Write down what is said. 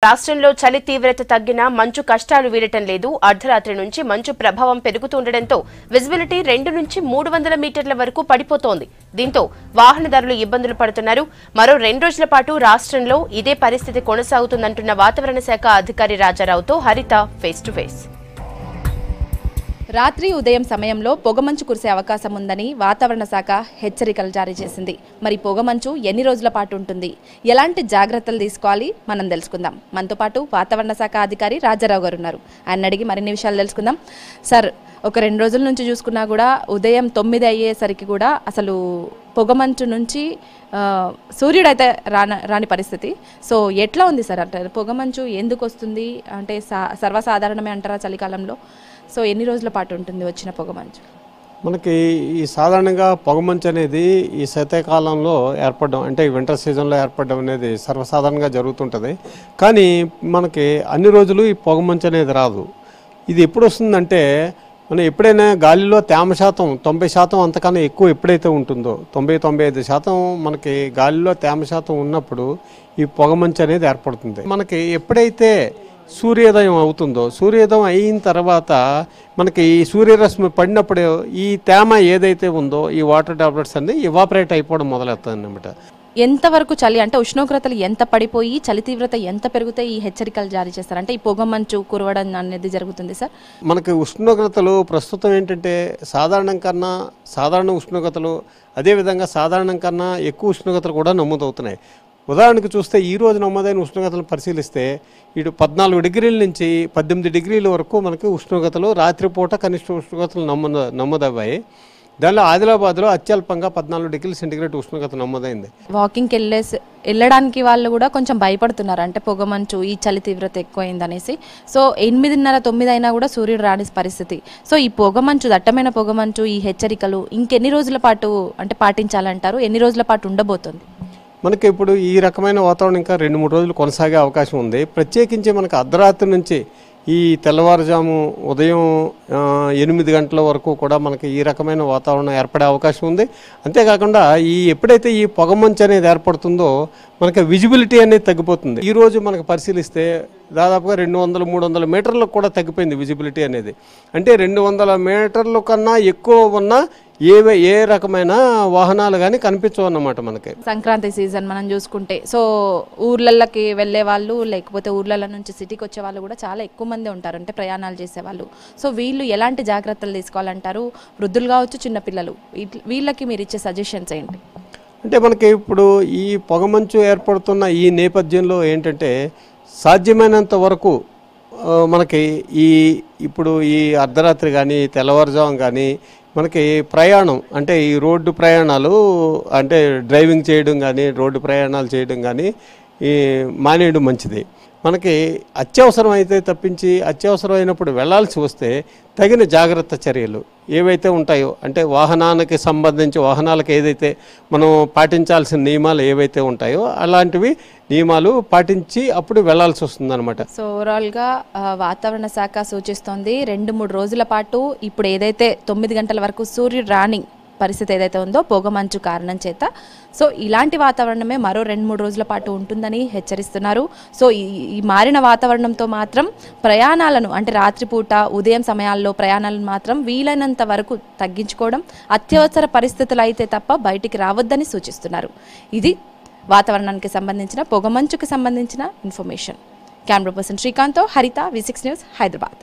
రాష్ట్రంలో చలి తీవ్రత తగ్గినా మంచు కష్టాలు వీడటం లేదు. అర్ధరాత్రి నుంచి మంచు ప్రభావం పెరుగుతుండటంతో విజిబిలిటీ 2 నుంచి 300 మీటర్ల వరకు పడిపోతోంది. దీంతో వాహనదారులు ఇబ్బందులు పడుతున్నారు. మరో 2 రోజుల పాటు రాష్ట్రంలో ఇదే పరిస్థితి కొనసాగుతుందంటున్న వాతావరణ శాఖ అధికారి రాజారావుతో హరిత ఫేస్ టు ఫేస్. రాత్రి ఉదయం సమయంలో పొగమంచు కురిసే అవకాశం ఉందని వాతావరణ శాఖ హెచ్చరికలు జారీ చేసింది. మరి పొగమంచు ఎన్ని రోజుల పాటు ఉంటుంది, ఎలాంటి జాగ్రత్తలు తీసుకోవాలి మనం తెలుసుకుందాం. మనతో పాటు వాతావరణ శాఖ అధికారి రాజారావు గారు ఉన్నారు. ఆయన అడిగి మరిన్ని విషయాలు తెలుసుకుందాం. సార్, ఒక 2 రోజుల నుంచి చూసుకున్నా కూడా ఉదయం 9 అయ్యేసరికి కూడా అసలు పొగమంచు నుంచి సూర్యుడు అయితే రాని పరిస్థితి. సో ఎట్లా ఉంది సార్? అంటే పొగమంచు ఎందుకు వస్తుంది అంటే సర్వసాధారణమే అంటారా చలికాలంలో? సో ఎన్ని రోజుల పాటు ఉంటుంది వచ్చిన పొగమంచు? మనకి ఈ సాధారణంగా పొగమంచు అనేది ఈ శీతాకాలంలో ఏర్పడడం, అంటే వింటర్ సీజన్లో ఏర్పడడం అనేది సర్వసాధారణంగా జరుగుతుంటుంది. కానీ మనకి అన్ని రోజులు ఈ పొగమంచు అనేది రాదు. ఇది ఎప్పుడు వస్తుందంటే, మనం ఎప్పుడైనా గాలిలో తేమ శాతం 90% అంతకన్నా ఎక్కువ ఎప్పుడైతే ఉంటుందో, 90-95% మనకి గాలిలో తేమ శాతం ఉన్నప్పుడు ఈ పొగమంచు అనేది ఏర్పడుతుంది. మనకి ఎప్పుడైతే సూర్యోదయం అవుతుందో, సూర్యోదయం అయిన తర్వాత మనకి ఈ సూర్యరశ్మి పడినప్పుడు ఈ తేమ ఏదైతే ఉందో ఈ వాటర్ టాబ్లెట్స్ అన్ని ఇవాపరేట్ అయిపోవడం మొదలవుతుంది అన్నమాట. ఎంతవరకు చలి అంటే ఉష్ణోగ్రతలు ఎంత పడిపోయి చలి తీవ్రత ఎంత పెరుగుతాయి ఈ హెచ్చరికలు జారీ చేస్తారు? అంటే ఈ పొగమంచు కురవడం అనేది జరుగుతుంది సార్. మనకి ఉష్ణోగ్రతలు ప్రస్తుతం ఏంటంటే సాధారణ ఉష్ణోగ్రతలు, అదేవిధంగా సాధారణం కన్నా ఎక్కువ ఉష్ణోగ్రతలు కూడా నమోదవుతున్నాయి. ఉదాహరణకు చూస్తే ఈ రోజు నమోదైన ఉష్ణోగ్రతలను పరిశీలిస్తే ఇటు 14 డిగ్రీల నుంచి 18 డిగ్రీల వరకు మనకి ఉష్ణోగ్రతలు రాత్రిపూట కనిష్ట ఉష్ణోగ్రతలు నమోదయ్యాయి. దానిలో ఆదిలాబాద్లో అత్యల్పంగా 14 డిగ్రీల సెంటీగ్రేడ్ ఉష్ణోగ్రత నమోదైంది. వాకింగ్కి వెళ్ళడానికి వాళ్ళు కూడా కొంచెం భయపడుతున్నారు, అంటే పొగమంచు ఈ చలి తీవ్రత ఎక్కువైంది అనేసి. సో 8:30-9 అయినా కూడా సూర్యుడు రాని పరిస్థితి. సో ఈ పొగమంచు, దట్టమైన పొగమంచు, ఈ హెచ్చరికలు ఇంకెన్ని రోజుల పాటు అంటే పాటించాలంటారు? ఎన్ని రోజుల పాటు ఉండబోతుంది? మనకి ఇప్పుడు ఈ రకమైన వాతావరణం ఇంకా 2-3 రోజులు కొనసాగే అవకాశం ఉంది. ప్రత్యేకించి మనకు అర్ధరాత్రి నుంచి ఈ తెల్లవారుజాము ఉదయం 8 గంటల వరకు కూడా మనకి ఈ రకమైన వాతావరణం ఏర్పడే అవకాశం ఉంది. అంతేకాకుండా ఎప్పుడైతే ఈ పొగమంచు అనేది ఏర్పడుతుందో మనకి విజిబిలిటీ అనేది తగ్గిపోతుంది. ఈరోజు మనకు పరిశీలిస్తే దాదాపుగా 200-300 మీటర్లకు కూడా తగ్గిపోయింది విజిబిలిటీ అనేది. అంటే 200 మీటర్ల కన్నా ఎక్కువ ఉన్న ఏ రకమైన వాహనాలు కానీ కనిపించవు అన్నమాట. మనకి సంక్రాంతి సీజన్ మనం చూసుకుంటే, సో ఊర్లకి వెళ్ళే వాళ్ళు, లేకపోతే ఊర్ల నుంచి సిటీకి వచ్చే వాళ్ళు కూడా చాలా ఎక్కువ మంది ఉంటారు, అంటే ప్రయాణాలు చేసేవాళ్ళు. సో వీళ్ళు ఎలాంటి జాగ్రత్తలు తీసుకోవాలంటారు? వృద్ధులు కావచ్చు, చిన్నపిల్లలు, వీళ్ళకి మీరు ఇచ్చే సజెషన్స్ ఏంటి? అంటే మనకి ఇప్పుడు ఈ పొగమంచు ఏర్పడుతున్న ఈ నేపథ్యంలో ఏంటంటే, సాధ్యమైనంత వరకు మనకి ఇప్పుడు ఈ అర్ధరాత్రి కానీ తెల్లవారుజాము కానీ మనకి ప్రయాణం, అంటే ఈ రోడ్డు ప్రయాణాలు, అంటే డ్రైవింగ్ చేయడం కానీ రోడ్డు ప్రయాణాలు చేయడం కానీ మానేయడం మంచిది. మనకి అత్యవసరం అయితే తప్పించి అత్యవసరమైనప్పుడు వెళ్లాల్సి వస్తే తగిన జాగ్రత్త చర్యలు ఏవైతే ఉంటాయో, అంటే వాహనాలకు ఏదైతే మనం పాటించాల్సిన నియమాలు ఏవైతే ఉంటాయో అలాంటివి నియమాలు పాటించి అప్పుడు వెళ్లాల్సి వస్తుంది అనమాట. సో ఓవరాల్గా వాతావరణ శాఖ సూచిస్తోంది 2-3 రోజుల పాటు ఇప్పుడు ఏదైతే 9 గంటల వరకు సూర్యుడు రాని పరిస్థితి ఏదైతే ఉందో పొగమంచు కారణం చేత, సో ఇలాంటి వాతావరణమే మరో 2-3 రోజుల పాటు ఉంటుందని హెచ్చరిస్తున్నారు. సో ఈ మారిన వాతావరణంతో మాత్రం ప్రయాణాలను, అంటే రాత్రిపూట ఉదయం సమయాల్లో ప్రయాణాలను మాత్రం వీలైనంత వరకు తగ్గించుకోవడం, అత్యవసర పరిస్థితులు అయితే తప్ప బయటికి రావద్దని సూచిస్తున్నారు. ఇది వాతావరణానికి సంబంధించిన, పొగమంచుకు సంబంధించిన ఇన్ఫర్మేషన్. కెమెరా పర్సన్ శ్రీకాంత్తో హరిత, V6 న్యూస్, హైదరాబాద్.